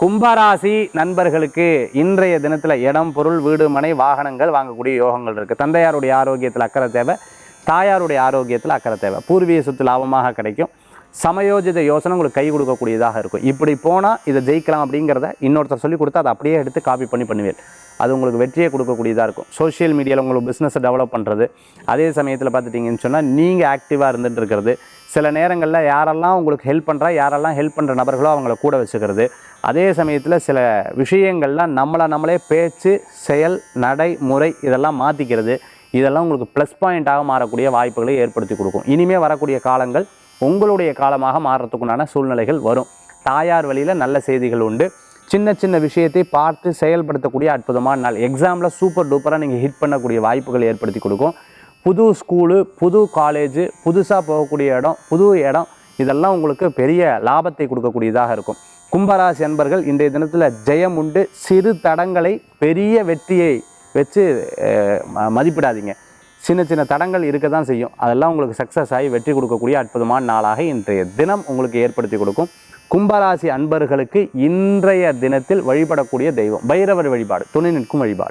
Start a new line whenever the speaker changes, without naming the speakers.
கும்பராசி நண்பர்களுக்கு இன்றைய தினத்தில் இடம், பொருள், வீடு, மனை, வாகனங்கள் வாங்கக்கூடிய யோகங்கள் இருக்குது. தந்தையாருடைய ஆரோக்கியத்தில் அக்கறை தேவை, தாயாருடைய ஆரோக்கியத்தில் அக்கறை தேவை. பூர்வீக சொத்து லாபமாக கிடைக்கும். சமயோஜித யோசனை உங்களுக்கு கை கொடுக்கக்கூடியதாக இருக்கும். இப்படி போனால் இதை ஜெயிக்கலாம் அப்படிங்கிறத இன்னொருத்தர் சொல்லி கொடுத்தா அதை அப்படியே எடுத்து காப்பி பண்ணுவேன். அது உங்களுக்கு வெற்றியை கொடுக்கக்கூடியதாக இருக்கும். சோஷியல் மீடியாவில் உங்களுக்கு பிஸ்னஸை டெவலப் பண்ணுறது, அதே சமயத்தில் பார்த்துட்டிங்கன்னு சொன்னால் நீங்கள் ஆக்டிவாக இருந்துகிட்டு இருக்கிறது. சில நேரங்களில் யாரெல்லாம் உங்களுக்கு ஹெல்ப் பண்ணுறா, யாரெல்லாம் ஹெல்ப் பண்ணுற நபர்களோ அவங்கள கூட வச்சுக்கிறது. அதே சமயத்தில் சில விஷயங்கள்லாம் நம்மளே பேச்சு, செயல், நடை, முறை இதெல்லாம் மாற்றிக்கிறது. இதெல்லாம் உங்களுக்கு ப்ளஸ் பாயிண்ட்டாக மாறக்கூடிய வாய்ப்புகளை ஏற்படுத்தி கொடுக்கும். இனிமேல் வரக்கூடிய காலங்கள் உங்களுடைய காலமாக மாறுறதுக்குண்டான சூழ்நிலைகள் வரும். தாயார் வழியில் நல்ல செய்திகள் உண்டு. சின்ன சின்ன விஷயத்தை பார்த்து செயல்படுத்தக்கூடிய அற்புதமான நாள். எக்ஸாமில் சூப்பர் டூப்பராக நீங்கள் ஹிட் பண்ணக்கூடிய வாய்ப்புகள் ஏற்படுத்தி கொடுக்கும். புது ஸ்கூலு, புது காலேஜு, புதுசாக போகக்கூடிய இடம், புது இடம் இதெல்லாம் உங்களுக்கு பெரிய லாபத்தை கொடுக்கக்கூடியதாக இருக்கும். கும்பராசி அன்பர்கள் இன்றைய தினத்தில் ஜெயம் உண்டு. சிறு தடங்களை பெரிய வெற்றியை வச்சு மதிப்பிடாதீங்க. சின்ன சின்ன தடங்கள் இருக்க தான் செய்யும். அதெல்லாம் உங்களுக்கு சக்ஸஸ் ஆகி வெற்றி கொடுக்கக்கூடிய அற்புதமான நாளாக இன்றைய தினம் உங்களுக்கு ஏற்படுத்தி கொடுக்கும். கும்பராசி அன்பர்களுக்கு இன்றைய தினத்தில் வழிபடக்கூடிய தெய்வம் பைரவர் வழிபாடு, துணை நிற்கும் வழிபாடு.